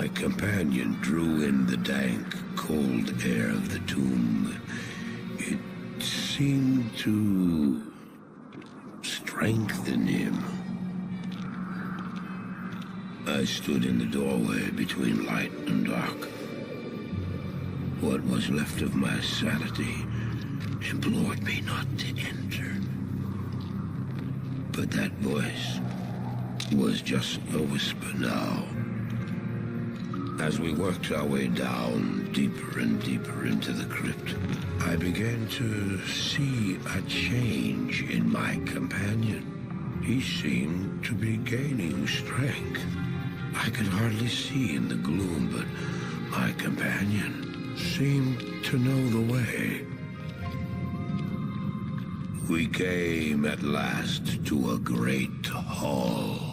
My companion drew in the dank, cold air of the tomb. It seemed to strengthen him. I stood in the doorway between light and dark. What was left of my sanity implored me not to enter. But that voice was just a whisper now. As we worked our way down, deeper and deeper into the crypt, I began to see a change in my companion. He seemed to be gaining strength. I could hardly see in the gloom, but my companion seemed to know the way. We came at last to a great hall.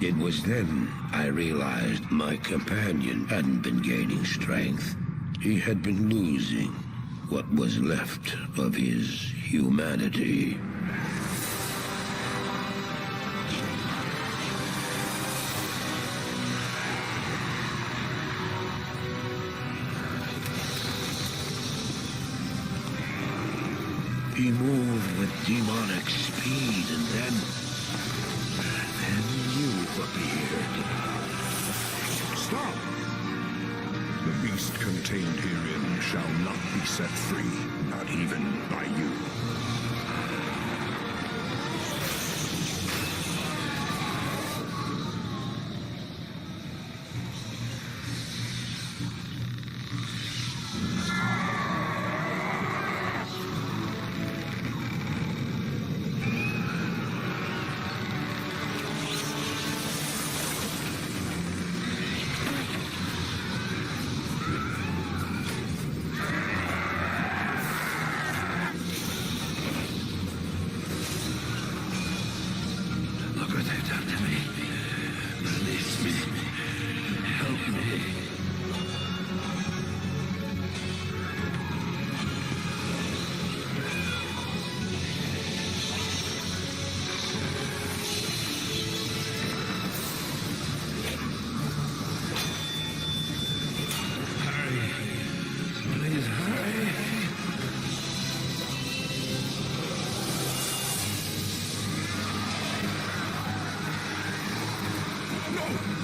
It was then I realized my companion hadn't been gaining strength. He had been losing what was left of his humanity. He moved with demonic speed, and then you appeared. Stop! The beast contained herein shall not be set free, not even by you.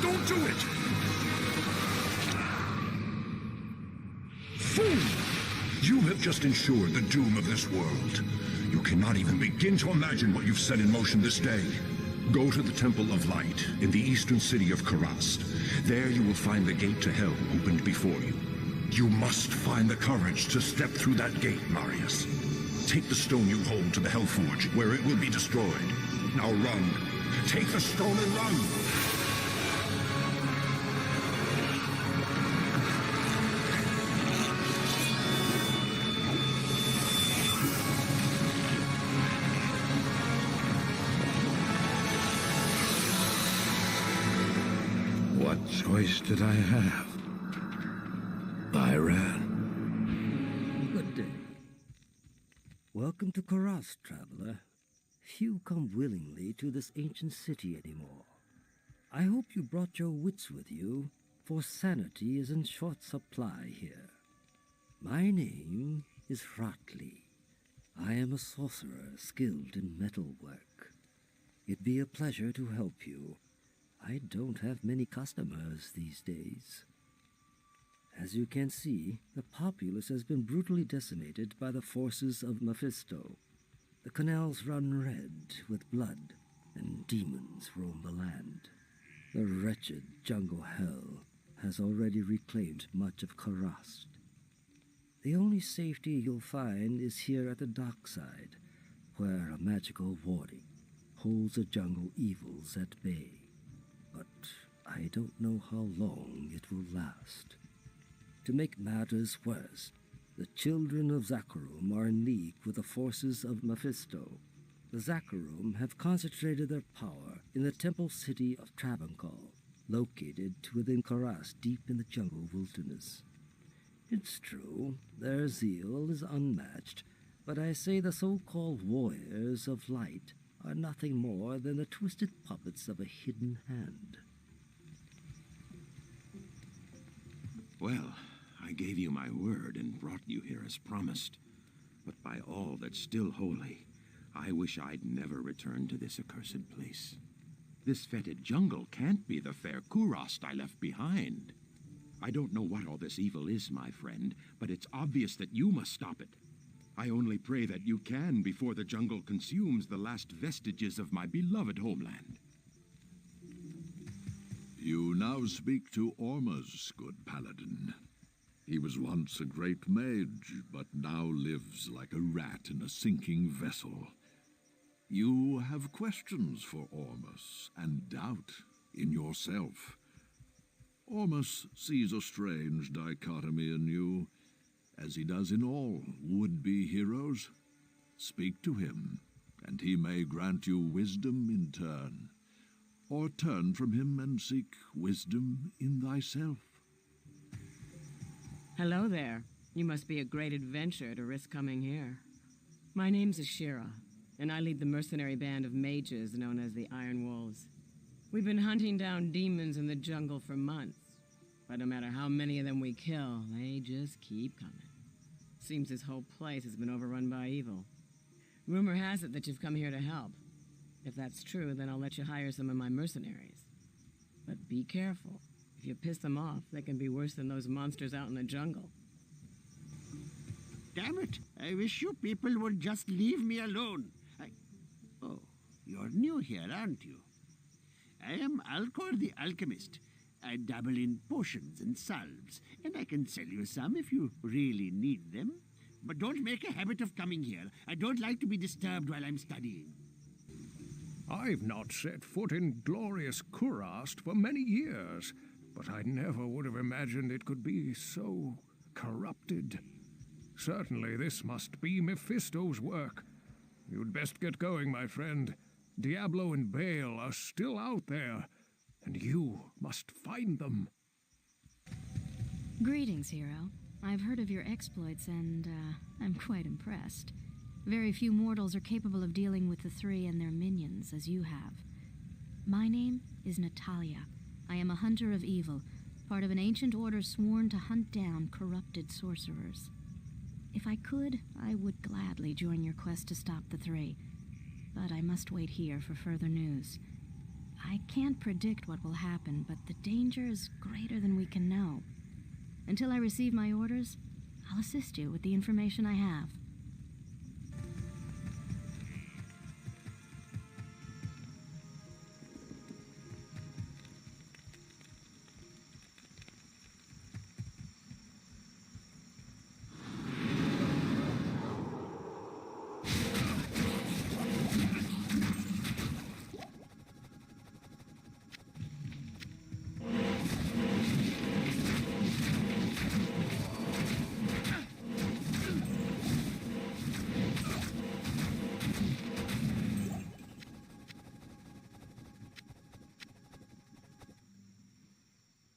Don't do it! Fool! You have just ensured the doom of this world. You cannot even begin to imagine what you've set in motion this day. Go to the Temple of Light in the eastern city of Karast. There you will find the gate to hell opened before you. You must find the courage to step through that gate, Marius. Take the stone you hold to the Hellforge, where it will be destroyed. Now run. Take the stone and run! What choice did I have? I ran. Good day. Welcome to Karast, traveler. Few come willingly to this ancient city anymore. I hope you brought your wits with you, for sanity is in short supply here. My name is Hratli. I am a sorcerer skilled in metalwork. It'd be a pleasure to help you. I don't have many customers these days. As you can see, the populace has been brutally decimated by the forces of Mephisto. The canals run red with blood, and demons roam the land. The wretched jungle hell has already reclaimed much of Karast. The only safety you'll find is here at the dockside, where a magical warding holds the jungle evils at bay. But I don't know how long it will last. To make matters worse, the children of Zakharum are in league with the forces of Mephisto. The Zakharum have concentrated their power in the temple city of Travancore, located within Karas deep in the jungle wilderness. It's true, their zeal is unmatched, but I say the so-called warriors of light are nothing more than the twisted puppets of a hidden hand. Well, I gave you my word and brought you here as promised. But by all that's still holy, I wish I'd never returned to this accursed place. This fetid jungle can't be the fair Kurast I left behind. I don't know what all this evil is, my friend, but it's obvious that you must stop it. I only pray that you can before the jungle consumes the last vestiges of my beloved homeland. You now speak to Ormuz, good paladin. He was once a great mage, but now lives like a rat in a sinking vessel. You have questions for Ormuz, and doubt in yourself. Ormuz sees a strange dichotomy in you, as he does in all would-be heroes. Speak to him, and he may grant you wisdom in turn, or turn from him and seek wisdom in thyself. Hello there. You must be a great adventurer to risk coming here. My name's Ashira, and I lead the mercenary band of mages known as the Iron Wolves. We've been hunting down demons in the jungle for months, but no matter how many of them we kill, they just keep coming. Seems this whole place has been overrun by evil. Rumor has it that you've come here to help. If that's true, then I'll let you hire some of my mercenaries. But be careful. If you piss them off, they can be worse than those monsters out in the jungle. Damn it! I wish you people would just leave me alone. Oh, you're new here, aren't you? I am Alcor the Alchemist. I dabble in potions and salves, and I can sell you some if you really need them. But don't make a habit of coming here. I don't like to be disturbed while I'm studying. I've not set foot in glorious Kurast for many years, but I never would have imagined it could be so corrupted. Certainly this must be Mephisto's work. You'd best get going, my friend. Diablo and Baal are still out there, and you must find them. Greetings, hero. I've heard of your exploits, and I'm quite impressed. Very few mortals are capable of dealing with the three and their minions as you have. My name is Natalia. I am a hunter of evil, part of an ancient order sworn to hunt down corrupted sorcerers. If I could, I would gladly join your quest to stop the three, but I must wait here for further news. I can't predict what will happen, but the danger is greater than we can know. Until I receive my orders, I'll assist you with the information I have.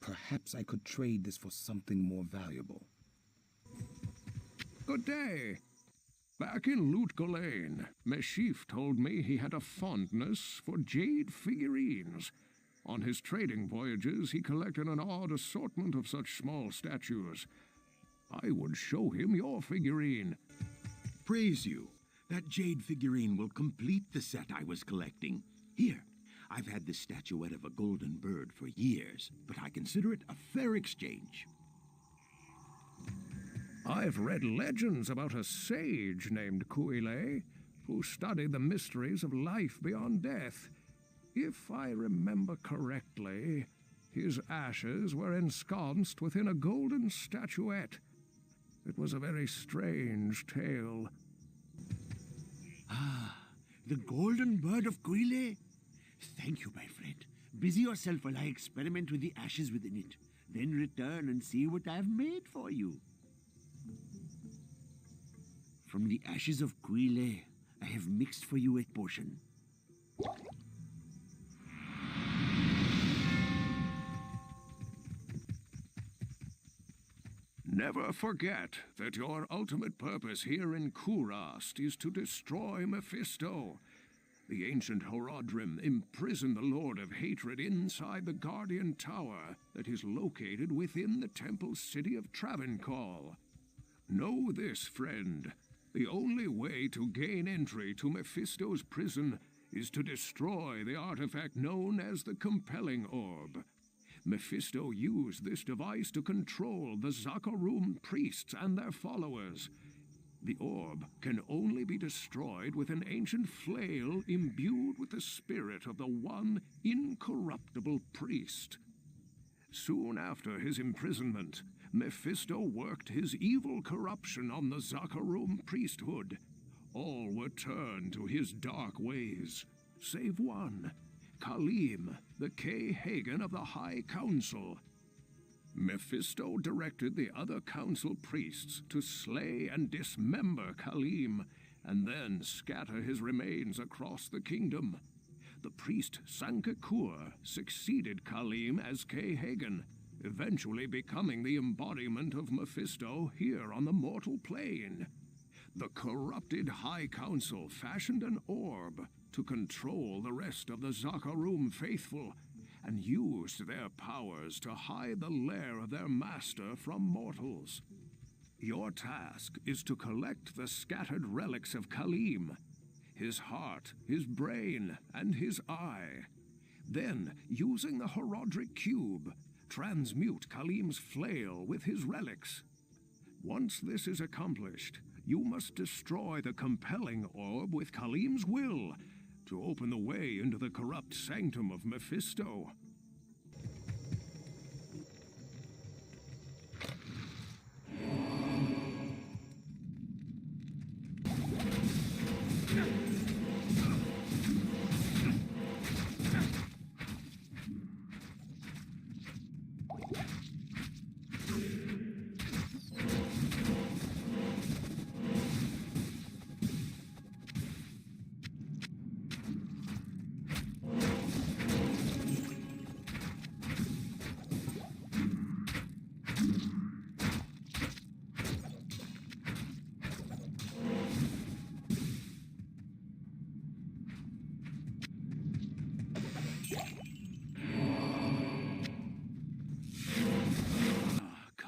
Perhaps I could trade this for something more valuable. Good day. Back in Lutgolane, Meshif told me he had a fondness for jade figurines. On his trading voyages, he collected an odd assortment of such small statues. I would show him your figurine. Praise you. That jade figurine will complete the set I was collecting. Here, I've had this statuette of a golden bird for years, but I consider it a fair exchange. I've read legends about a sage named Kuile, who studied the mysteries of life beyond death. If I remember correctly, his ashes were ensconced within a golden statuette. It was a very strange tale. Ah, the golden bird of Kuile? Thank you, my friend. Busy yourself while I experiment with the ashes within it. Then return and see what I've made for you. From the ashes of Quile, I have mixed for you a potion. Never forget that your ultimate purpose here in Kurast is to destroy Mephisto. The ancient Horodrim imprisoned the Lord of Hatred inside the Guardian Tower that is located within the temple city of Travancore. Know this, friend. The only way to gain entry to Mephisto's prison is to destroy the artifact known as the Compelling Orb. Mephisto used this device to control the Zakarum priests and their followers. The orb can only be destroyed with an ancient flail imbued with the spirit of the one incorruptible priest. Soon after his imprisonment, Mephisto worked his evil corruption on the Zakarum priesthood. All were turned to his dark ways, save one, Kalim, the K-Hagen of the High Council. Mephisto directed the other council priests to slay and dismember Kalim, and then scatter his remains across the kingdom. The priest Sankakur succeeded Kalim as K-Hagen, eventually becoming the embodiment of Mephisto here on the mortal plane. The corrupted High Council fashioned an orb to control the rest of the Zakarum faithful, and used their powers to hide the lair of their master from mortals. Your task is to collect the scattered relics of Kalim, his heart, his brain, and his eye. Then, using the Horodric Cube, transmute Kalim's flail with his relics. Once this is accomplished, you must destroy the Compelling Orb with Kalim's will to open the way into the corrupt sanctum of Mephisto.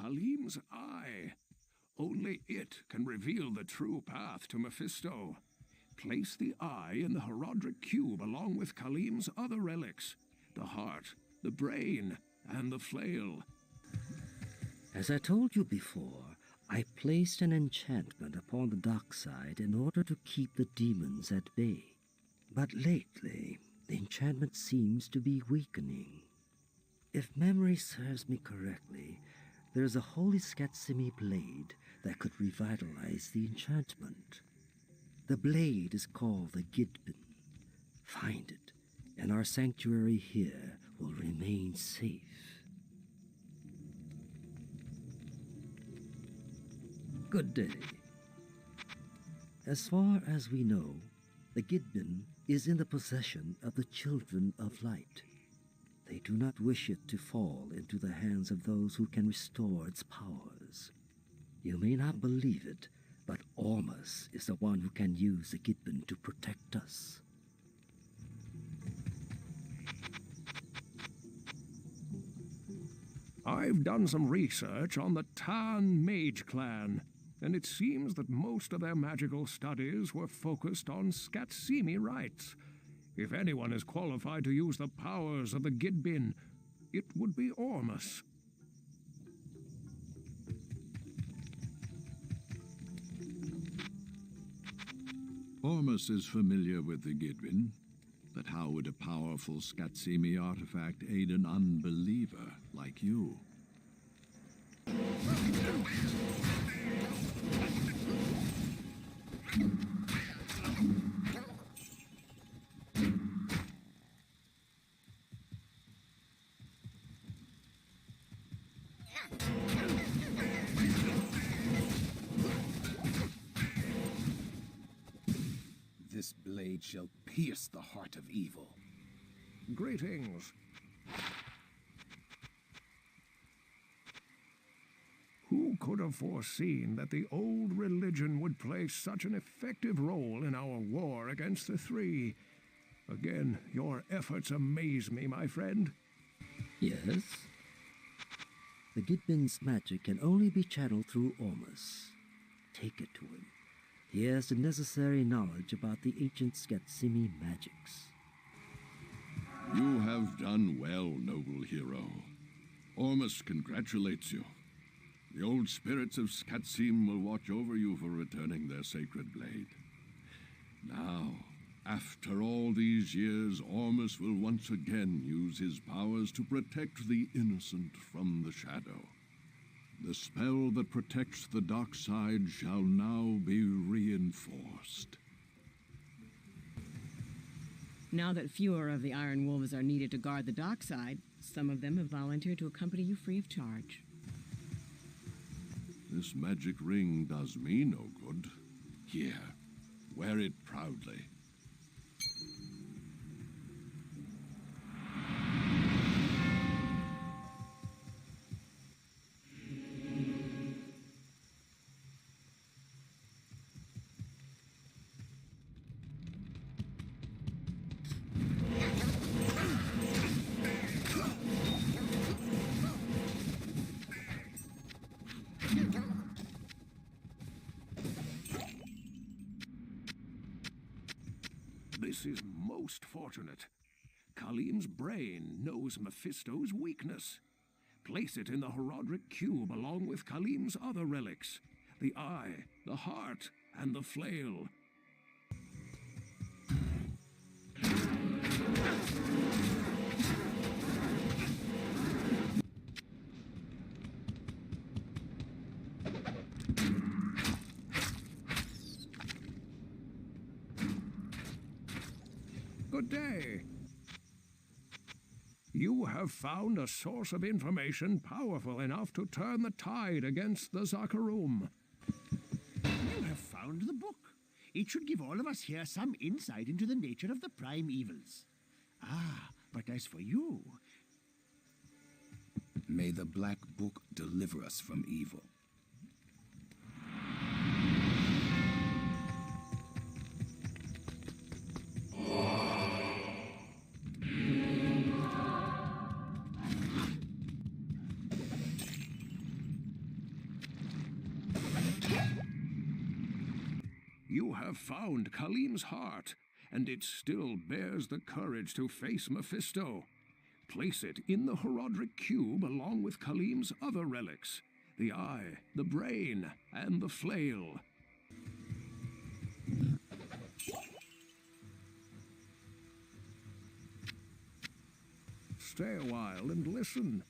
Kalim's eye. Only it can reveal the true path to Mephisto. Place the eye in the Horodric Cube along with Kalim's other relics, the heart, the brain, and the flail. As I told you before, I placed an enchantment upon the dark side in order to keep the demons at bay. But lately, the enchantment seems to be weakening. If memory serves me correctly, there is a holy Skatsimi blade that could revitalize the enchantment. The blade is called the Gidbin. Find it, and our sanctuary here will remain safe. Good day. As far as we know, the Gidbin is in the possession of the Children of Light. They do not wish it to fall into the hands of those who can restore its powers. You may not believe it, but Ormus is the one who can use the Gidbin to protect us. I've done some research on the Tan Mage Clan, and it seems that most of their magical studies were focused on Skatsimi rites. If anyone is qualified to use the powers of the Gidbin, it would be Ormus. Ormus is familiar with the Gidbin, but how would a powerful Skatsimi artifact aid an unbeliever like you? blade shall pierce the heart of evil. Greetings. Who could have foreseen that the old religion would play such an effective role in our war against the Three? Again, your efforts amaze me, my friend. Yes? The Gidbin's magic can only be channeled through Ormus. Take it to him. He has the necessary knowledge about the ancient Skatsimi magics. You have done well, noble hero. Ormus congratulates you. The old spirits of Skatsim will watch over you for returning their sacred blade. Now, after all these years, Ormus will once again use his powers to protect the innocent from the shadow. The spell that protects the dark side shall now be reinforced. Now that fewer of the Iron Wolves are needed to guard the dark side, some of them have volunteered to accompany you free of charge. This magic ring does me no good. Here, wear it proudly. This is most fortunate. Khalim's brain knows Mephisto's weakness. Place it in the Horodric cube along with Khalim's other relics: the eye, the heart, and the flail. Good day. You have found a source of information powerful enough to turn the tide against the Zakarum. You have found the book. It should give all of us here some insight into the nature of the prime evils. Ah, but as for you... May the Black Book deliver us from evil. You have found Khalim's heart, and it still bears the courage to face Mephisto. Place it in the Horodric cube along with Khalim's other relics: the eye, the brain, and the flail. Stay a while and listen.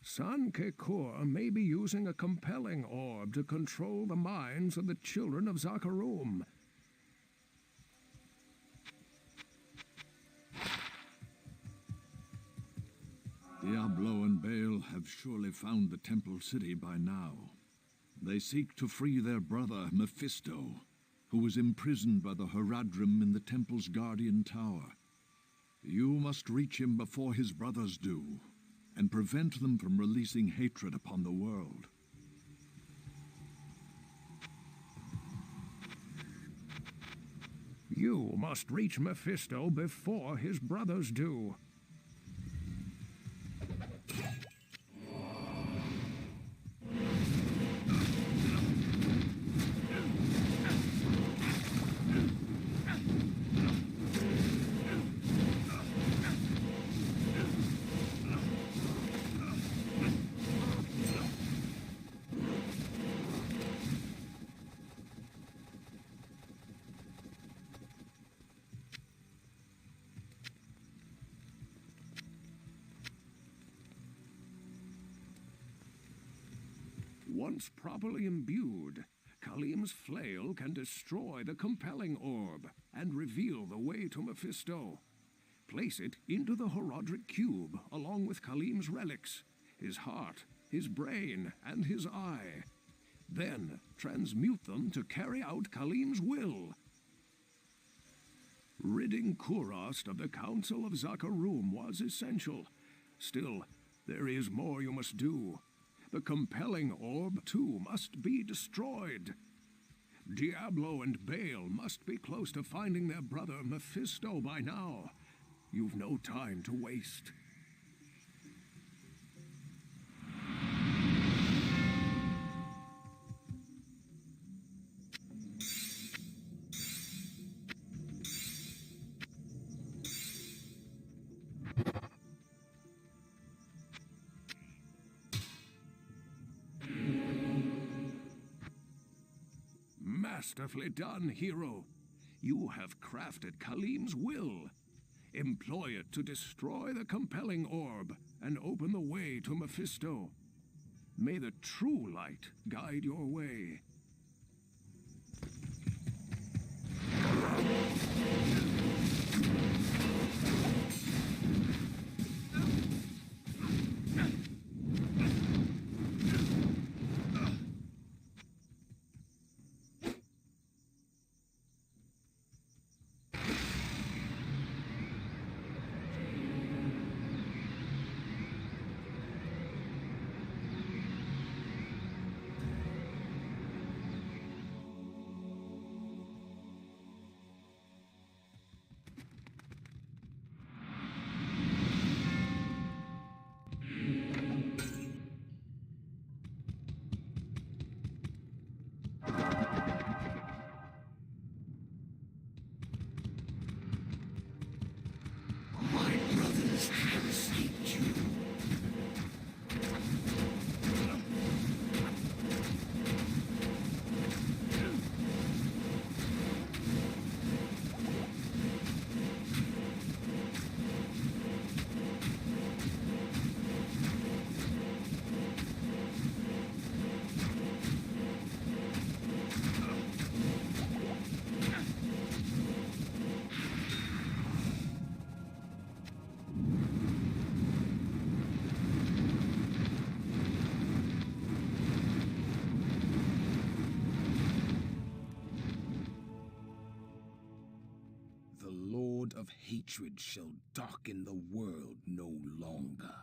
San Kekur may be using a compelling orb to control the minds of the children of Zakarum. Diablo and Baal have surely found the temple city by now. They seek to free their brother, Mephisto, who was imprisoned by the Horadrim in the temple's guardian tower. You must reach him before his brothers do, and prevent them from releasing hatred upon the world. You must reach Mephisto before his brothers do. Once properly imbued, Khalim's flail can destroy the compelling orb and reveal the way to Mephisto. Place it into the Horodric cube along with Khalim's relics: his heart, his brain, and his eye. Then transmute them to carry out Khalim's will. Ridding Kurast of the Council of Zakarum was essential. Still, there is more you must do. The compelling orb, too, must be destroyed. Diablo and Baal must be close to finding their brother Mephisto by now. You've no time to waste. Masterfully done, hero. You have crafted Khalim's will. Employ it to destroy the compelling orb and open the way to Mephisto. May the true light guide your way. Of hatred shall darken the world no longer.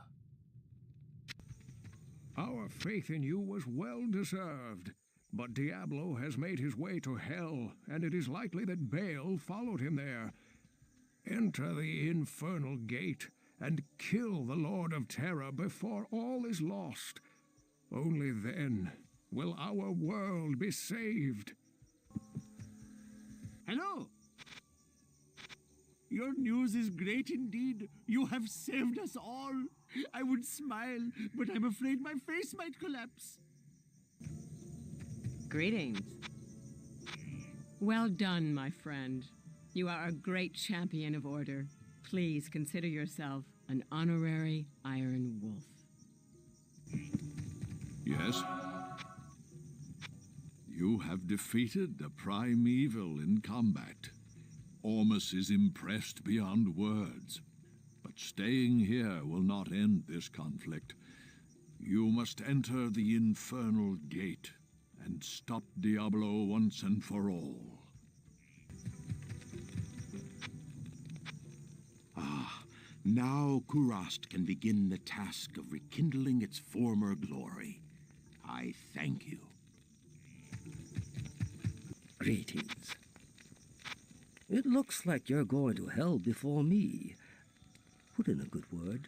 Our faith in you was well deserved, but Diablo has made his way to hell, and it is likely that Baal followed him there. Enter the infernal gate and kill the Lord of Terror before all is lost. Only then will our world be saved. Hello! Your news is great indeed. You have saved us all. I would smile, but I'm afraid my face might collapse. Greetings. Well done, my friend. You are a great champion of order. Please consider yourself an honorary Iron Wolf. Yes? You have defeated the primeval in combat. Ormus is impressed beyond words. But staying here will not end this conflict. You must enter the infernal gate and stop Diablo once and for all. Now Kurast can begin the task of rekindling its former glory. I thank you. Greetings. It looks like you're going to hell before me. Put in a good word.